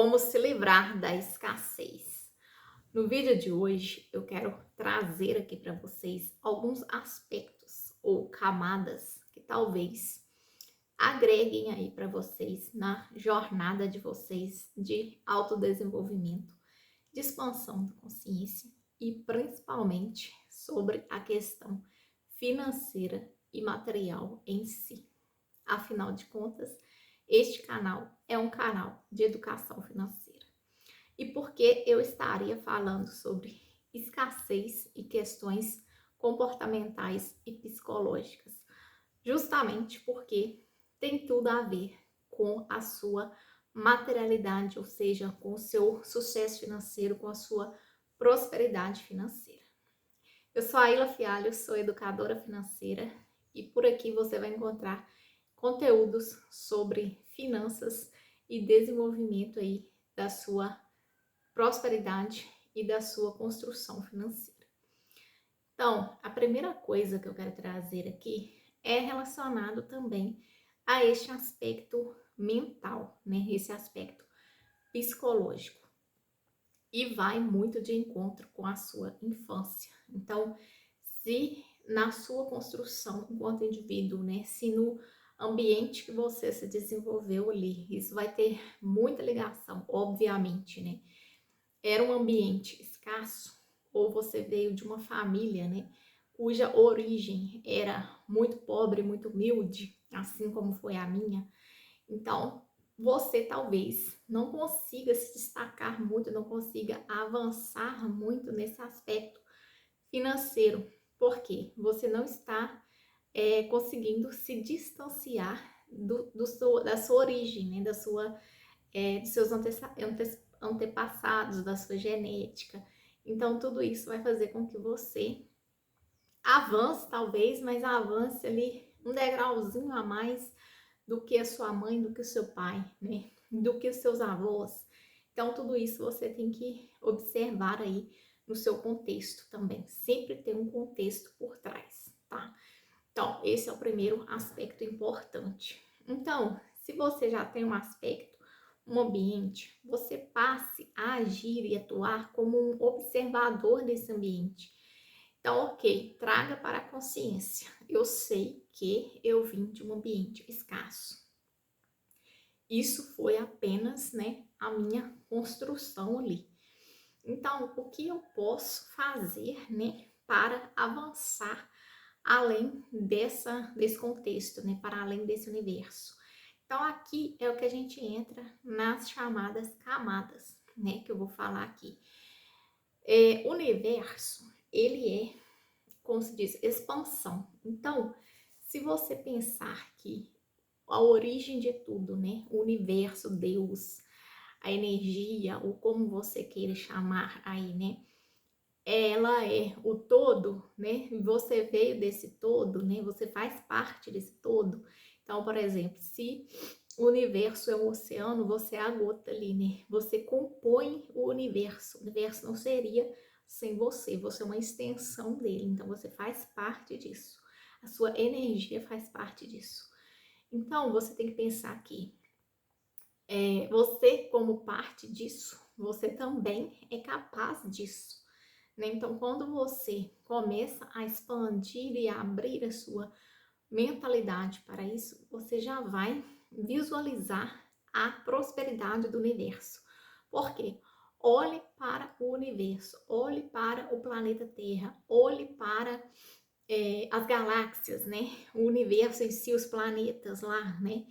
Como se livrar da escassez. No vídeo de hoje, eu quero trazer aqui para vocês alguns aspectos ou camadas que talvez agreguem aí para vocês na jornada de vocês de autodesenvolvimento, de expansão da consciência e principalmente sobre a questão financeira e material em si. Afinal de contas, este canal é um canal de educação financeira. E por que eu estaria falando sobre escassez e questões comportamentais e psicológicas? Justamente porque tem tudo a ver com a sua materialidade, ou seja, com o seu sucesso financeiro, com a sua prosperidade financeira. Eu sou a Ila Fialho, sou educadora financeira e por aqui você vai encontrar conteúdos sobre finanças e desenvolvimento aí da sua prosperidade e da sua construção financeira. Então, a primeira coisa que eu quero trazer aqui é relacionado também a este aspecto mental, né? Esse aspecto psicológico. E vai muito de encontro com a sua infância. Então, se na sua construção enquanto indivíduo, né, se no ambiente que você se desenvolveu ali, isso vai ter muita ligação, obviamente, né? Era um ambiente escasso ou você veio de uma família, né, cuja origem era muito pobre, muito humilde, assim como foi a minha. Então, você talvez não consiga se destacar muito, não consiga avançar muito nesse aspecto financeiro, porque você não está conseguindo se distanciar da sua origem, né? Dos seus antepassados, da sua genética. Então, tudo isso vai fazer com que você avance, talvez, mas avance ali um degrauzinho a mais do que a sua mãe, do que o seu pai, né? Do que os seus avós. Então, tudo isso você tem que observar aí no seu contexto também. Sempre tem um contexto por trás, tá? Então, esse é o primeiro aspecto importante. Então, se você já tem um aspecto, um ambiente, você passe a agir e atuar como um observador desse ambiente. Então, ok, traga para a consciência. Eu sei que eu vim de um ambiente escasso. Isso foi apenas, né, a minha construção ali. Então, o que eu posso fazer, né, para avançar além desse contexto, né, para além desse universo? Então, aqui é o que a gente entra nas chamadas camadas, né, que eu vou falar aqui. O universo, ele é, como se diz, expansão. Então, se você pensar que a origem de tudo, né, o universo, Deus, a energia, ou como você queira chamar aí, né, ela é o todo, né? Você veio desse todo, né? Você faz parte desse todo. Então, por exemplo, se o universo é um oceano, você é a gota ali, né? Você compõe o universo. O universo não seria sem você. Você é uma extensão dele. Então, você faz parte disso. A sua energia faz parte disso. Então, você tem que pensar que você, como parte disso, você também é capaz disso. Né? Então, quando você começa a expandir e abrir a sua mentalidade para isso, você já vai visualizar a prosperidade do universo. Por quê? Olhe para o universo, olhe para o planeta Terra, olhe para as galáxias, né? O universo em si, os planetas lá, né?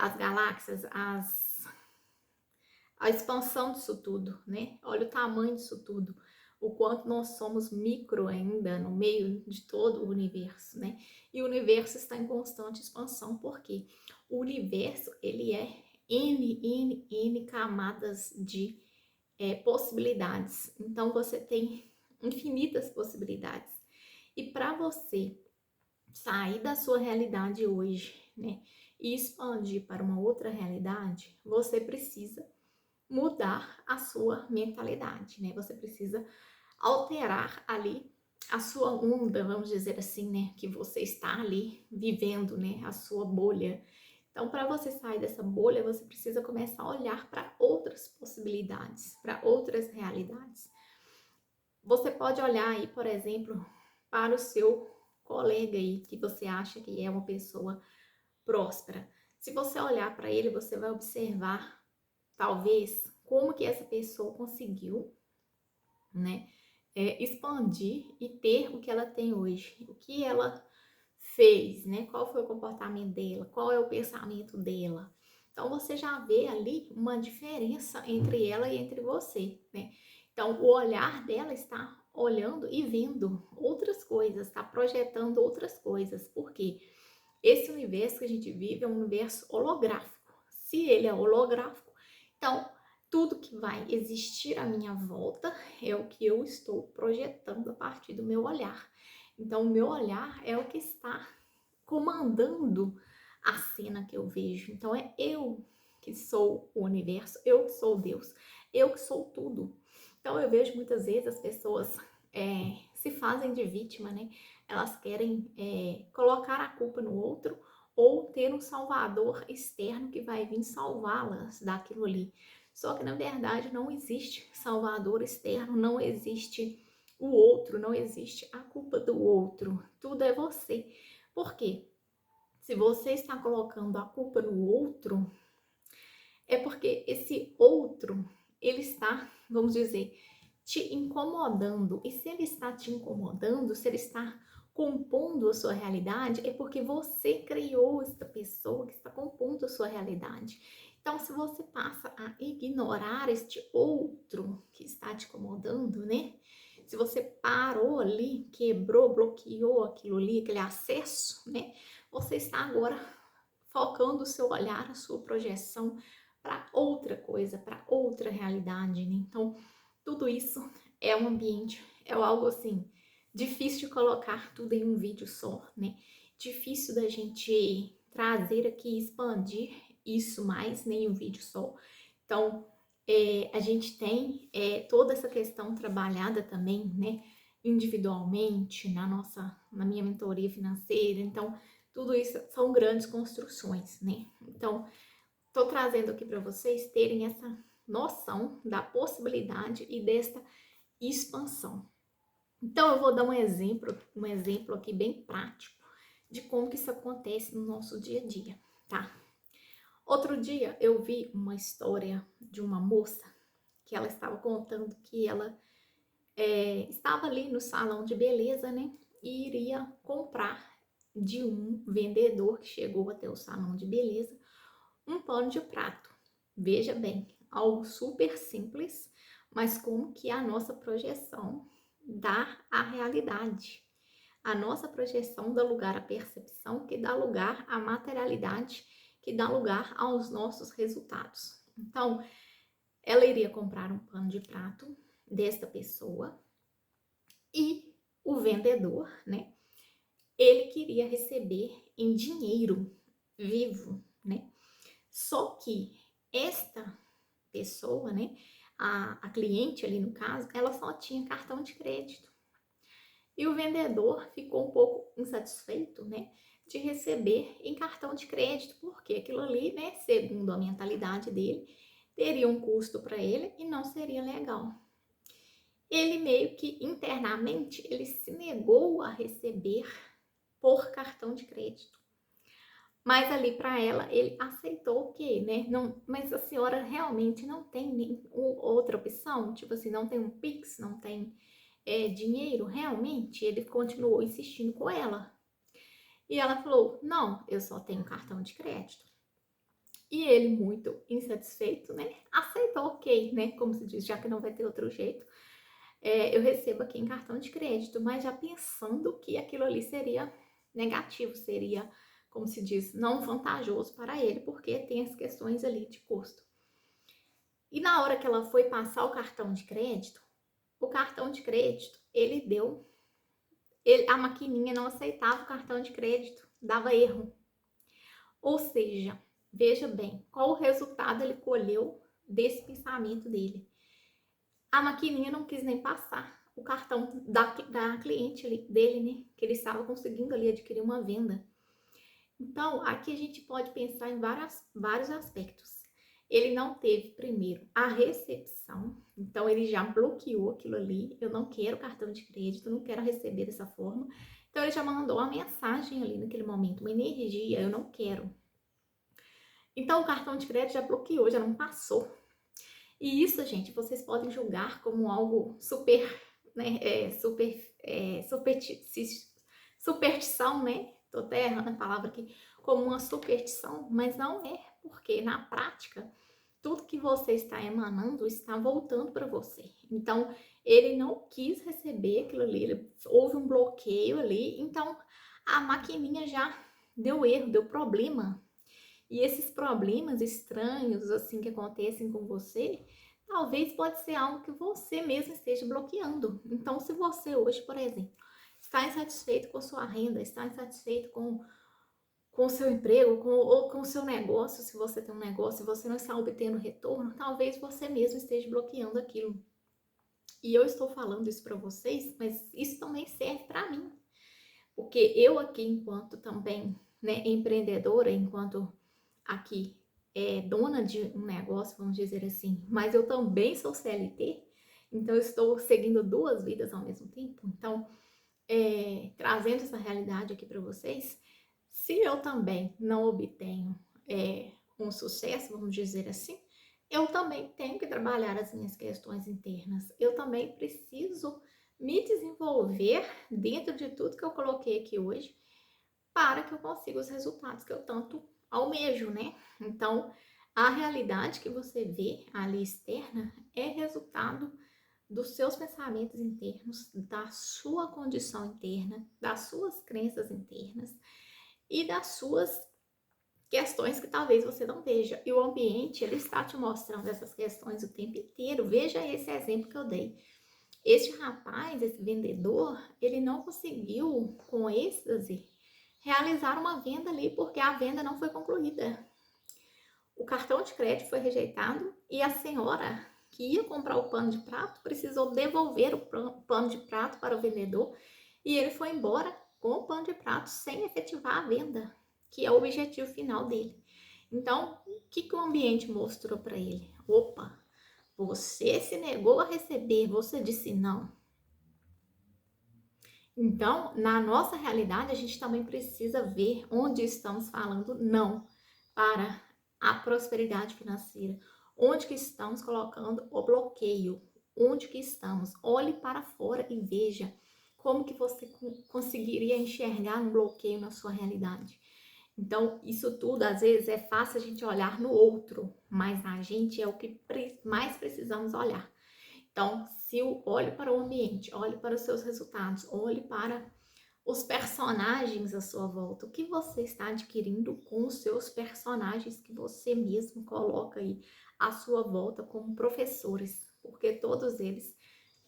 As galáxias, a expansão disso tudo, né? Olha o tamanho disso tudo, o quanto nós somos micro ainda no meio de todo o universo, né? E o universo está em constante expansão, porque o universo, ele é N camadas de possibilidades. Então, você tem infinitas possibilidades. E para você sair da sua realidade hoje, né? E expandir para uma outra realidade, você precisa mudar a sua mentalidade, né? Você precisa alterar ali a sua onda, vamos dizer assim, né? Que você está ali vivendo, né? A sua bolha. Então, para você sair dessa bolha, você precisa começar a olhar para outras possibilidades, para outras realidades. Você pode olhar aí, por exemplo, para o seu colega aí, que você acha que é uma pessoa próspera. Se você olhar para ele, você vai observar, talvez, como que essa pessoa conseguiu, né, expandir e ter o que ela tem hoje, o que ela fez, né? Qual foi o comportamento dela, qual é o pensamento dela. Então você já vê ali uma diferença entre ela e entre você, né? Então o olhar dela está olhando e vendo outras coisas, está projetando outras coisas. Por quê? Esse universo que a gente vive é um universo holográfico. Se ele é holográfico, então tudo que vai existir à minha volta é o que eu estou projetando a partir do meu olhar. Então, o meu olhar é o que está comandando a cena que eu vejo. Então, é eu que sou o universo, eu que sou Deus, eu que sou tudo. Então, eu vejo muitas vezes as pessoas se fazem de vítima, né? Elas querem colocar a culpa no outro ou ter um salvador externo que vai vir salvá-las daquilo ali. Só que, na verdade, não existe salvador externo, não existe o outro, não existe a culpa do outro. Tudo é você. Por quê? Se você está colocando a culpa no outro, é porque esse outro, ele está, vamos dizer, te incomodando. E se ele está te incomodando, se ele está compondo a sua realidade, é porque você criou essa pessoa que está compondo a sua realidade. Então, se você passa a ignorar este outro que está te incomodando, né? Se você parou ali, quebrou, bloqueou aquilo ali, aquele acesso, né? Você está agora focando o seu olhar, a sua projeção para outra coisa, para outra realidade, né? Então, tudo isso é um ambiente, é algo assim, difícil de colocar tudo em um vídeo só, né? Difícil da gente trazer aqui, expandir isso mais em um vídeo só. Então, a gente tem toda essa questão trabalhada também, né? Individualmente, na minha mentoria financeira. Então, tudo isso são grandes construções, né? Então, estou trazendo aqui para vocês terem essa noção da possibilidade e desta expansão. Então, eu vou dar um exemplo aqui bem prático de como que isso acontece no nosso dia a dia, tá? Outro dia eu vi uma história de uma moça que ela estava contando que ela estava ali no salão de beleza, né? E iria comprar de um vendedor que chegou até o salão de beleza um pano de prato. Veja bem, algo super simples, mas como que é a nossa projeção dá a realidade. A nossa projeção dá lugar à percepção, que dá lugar à materialidade, que dá lugar aos nossos resultados. Então, ela iria comprar um pano de prato desta pessoa e o vendedor, né? Ele queria receber em dinheiro vivo, né? Só que esta pessoa, né, a cliente ali no caso, ela só tinha cartão de crédito. E o vendedor ficou um pouco insatisfeito, né, de receber em cartão de crédito, porque aquilo ali, né, segundo a mentalidade dele, teria um custo para ele e não seria legal. Ele meio que internamente, ele se negou a receber por cartão de crédito. Mas ali para ela, ele aceitou que, né? Não, mas a senhora realmente não tem nem outra opção? Tipo assim, não tem um Pix, não tem dinheiro? Realmente? Ele continuou insistindo com ela. E ela falou, não, eu só tenho cartão de crédito. E ele, muito insatisfeito, né? Aceitou, ok, né? Como se diz, já que não vai ter outro jeito, eu recebo aqui em cartão de crédito. Mas já pensando que aquilo ali seria negativo, seria, como se diz, não vantajoso para ele, porque tem as questões ali de custo. E na hora que ela foi passar o cartão de crédito, ele deu, a maquininha não aceitava o cartão de crédito, dava erro. Ou seja, veja bem, qual o resultado ele colheu desse pensamento dele. A maquininha não quis nem passar o cartão da cliente ali, dele, né? Que ele estava conseguindo ali adquirir uma venda. Então, aqui a gente pode pensar em vários aspectos. Ele não teve, primeiro, a recepção, então ele já bloqueou aquilo ali. Eu não quero cartão de crédito, não quero receber dessa forma. Então, ele já mandou uma mensagem ali naquele momento, uma energia, eu não quero. Então, o cartão de crédito já bloqueou, já não passou. E isso, gente, vocês podem julgar como algo super, né, superstição, né? Tô até errando a palavra aqui, como uma superstição, mas não é, porque na prática, tudo que você está emanando está voltando para você. Então, ele não quis receber aquilo ali, houve um bloqueio ali, então a maquininha já deu erro, deu problema. E esses problemas estranhos, assim, que acontecem com você, talvez pode ser algo que você mesmo esteja bloqueando. Então, se você hoje, por exemplo, está insatisfeito com sua renda, está insatisfeito com o seu emprego, ou com o seu negócio, se você tem um negócio e você não está obtendo retorno, talvez você mesmo esteja bloqueando aquilo. E eu estou falando isso para vocês, mas isso também serve para mim. Porque eu aqui, enquanto também, né, empreendedora, enquanto aqui dona de um negócio, vamos dizer assim, mas eu também sou CLT, então eu estou seguindo duas vidas ao mesmo tempo. Então, trazendo essa realidade aqui para vocês, se eu também não obtenho um sucesso, vamos dizer assim, eu também tenho que trabalhar as minhas questões internas. Eu também preciso me desenvolver dentro de tudo que eu coloquei aqui hoje para que eu consiga os resultados que eu tanto almejo, né? Então, a realidade que você vê ali externa é resultado dos seus pensamentos internos, da sua condição interna, das suas crenças internas e das suas questões que talvez você não veja. E o ambiente, ele está te mostrando essas questões o tempo inteiro. Veja esse exemplo que eu dei. Este rapaz, esse vendedor, ele não conseguiu, com êxtase, realizar uma venda ali porque a venda não foi concluída. O cartão de crédito foi rejeitado e a senhora que ia comprar o pano de prato precisou devolver o pano de prato para o vendedor e ele foi embora com o pano de prato sem efetivar a venda, que é o objetivo final dele. Então, o que o ambiente mostrou para ele? Opa, você se negou a receber, você disse não. Então, na nossa realidade, a gente também precisa ver onde estamos falando não para a prosperidade financeira. Onde que estamos colocando o bloqueio? Onde que estamos? Olhe para fora e veja como que você conseguiria enxergar um bloqueio na sua realidade. Então, isso tudo, às vezes, é fácil a gente olhar no outro, mas a gente é o que mais precisamos olhar. Então, se eu olho para o ambiente, olhe para os seus resultados, olhe para os personagens à sua volta, o que você está adquirindo com os seus personagens que você mesmo coloca aí à sua volta como professores, porque todos eles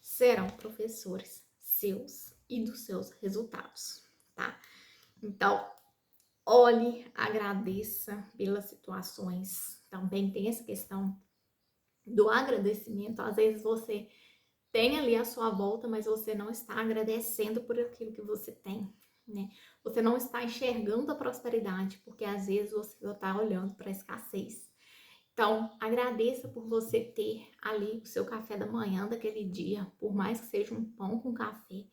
serão professores seus e dos seus resultados, tá? Então, olhe, agradeça pelas situações. Também tem essa questão do agradecimento. Às vezes você tem ali a sua volta, mas você não está agradecendo por aquilo que você tem, né? Você não está enxergando a prosperidade, porque às vezes você só está olhando para a escassez. Então, agradeça por você ter ali o seu café da manhã daquele dia, por mais que seja um pão com café.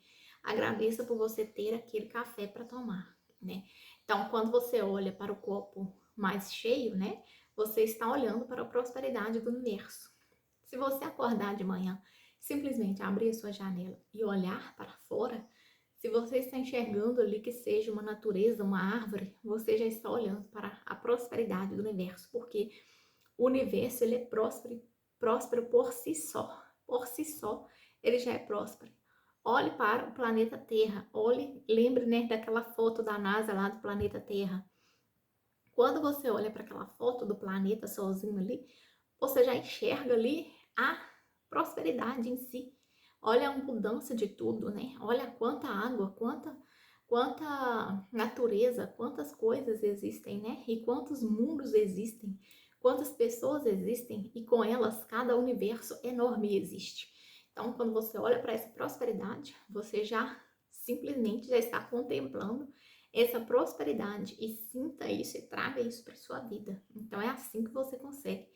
Agradeça por você ter aquele café para tomar, né? Então, quando você olha para o copo mais cheio, né? Você está olhando para a prosperidade do universo. Se você acordar de manhã, simplesmente abrir a sua janela e olhar para fora, se você está enxergando ali que seja uma natureza, uma árvore, você já está olhando para a prosperidade do universo, porque o universo ele é próspero, próspero por si só. Por si só, ele já é próspero. Olhe para o planeta Terra. Olhe, lembre, né, daquela foto da NASA lá do planeta Terra. Quando você olha para aquela foto do planeta sozinho ali, você já enxerga ali a prosperidade em si. Olha a mudança de tudo, né? Olha quanta água, quanta natureza, quantas coisas existem, né? E quantos mundos existem, quantas pessoas existem e com elas cada universo enorme existe. Então, quando você olha para essa prosperidade, você já simplesmente já está contemplando essa prosperidade e sinta isso e traga isso para sua vida. Então é assim que você consegue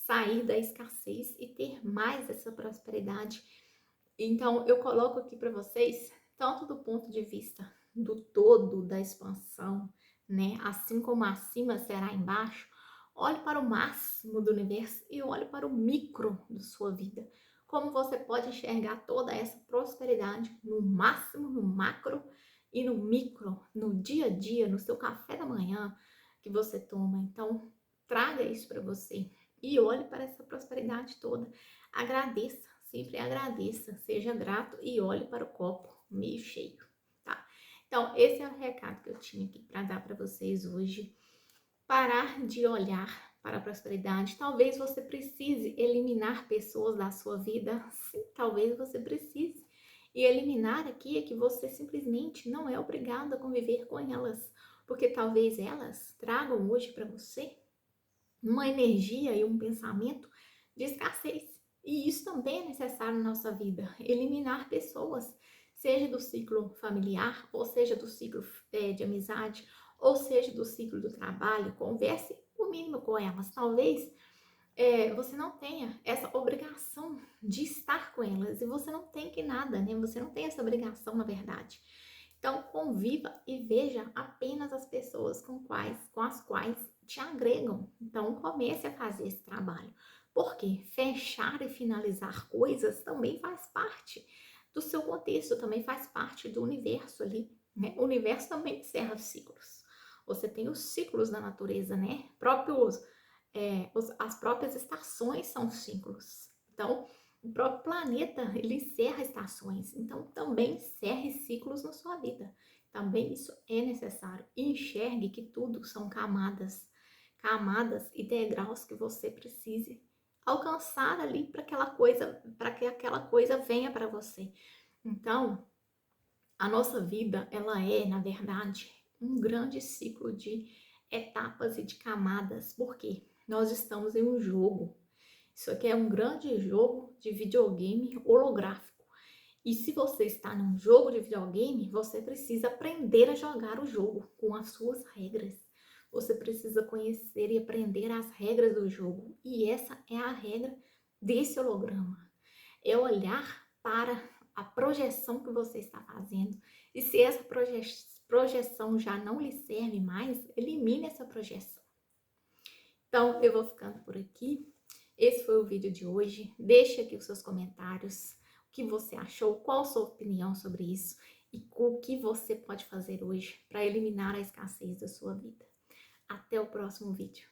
sair da escassez e ter mais essa prosperidade. Então eu coloco aqui para vocês, tanto do ponto de vista do todo, da expansão, né? Assim como acima será embaixo, olhe para o máximo do universo e olhe para o micro da sua vida. Como você pode enxergar toda essa prosperidade no máximo, no macro e no micro, no dia a dia, no seu café da manhã que você toma. Então, traga isso para você e olhe para essa prosperidade toda. Agradeça, sempre agradeça, seja grato e olhe para o copo meio cheio, tá? Então, esse é o recado que eu tinha aqui para dar para vocês hoje. Parar de olhar para a prosperidade. Talvez você precise eliminar pessoas da sua vida. Sim, talvez você precise. E eliminar aqui é que você simplesmente não é obrigado a conviver com elas, porque talvez elas tragam hoje para você uma energia e um pensamento de escassez. E isso também é necessário na nossa vida. Eliminar pessoas, seja do ciclo familiar, ou seja do ciclo de amizade, ou seja do ciclo do trabalho. Converse o mínimo com elas. Talvez você não tenha essa obrigação de estar com elas. E você não tem que nada, né? Você não tem essa obrigação, na verdade. Então, conviva e veja apenas as pessoas com as quais te agregam. Então, comece a fazer esse trabalho. Porque fechar e finalizar coisas também faz parte do seu contexto, também faz parte do universo ali, né? O universo também encerra ciclos. Você tem os ciclos da natureza, né? As próprias estações são ciclos. Então, o próprio planeta, ele encerra estações, então também encerre ciclos na sua vida. Também isso é necessário. E enxergue que tudo são camadas, camadas e degraus que você precise alcançar ali para que aquela coisa venha para você. Então, a nossa vida, ela é, na verdade, um grande ciclo de etapas e de camadas. Por quê? Nós estamos em um jogo. Isso aqui é um grande jogo de videogame holográfico. E se você está num jogo de videogame, você precisa aprender a jogar o jogo com as suas regras. Você precisa conhecer e aprender as regras do jogo. E essa é a regra desse holograma. É olhar para a projeção que você está fazendo. E se essa projeção já não lhe serve mais, elimine essa projeção. Então, eu vou ficando por aqui. Esse foi o vídeo de hoje. Deixe aqui os seus comentários. O que você achou? Qual a sua opinião sobre isso? E o que você pode fazer hoje para eliminar a escassez da sua vida? Até o próximo vídeo.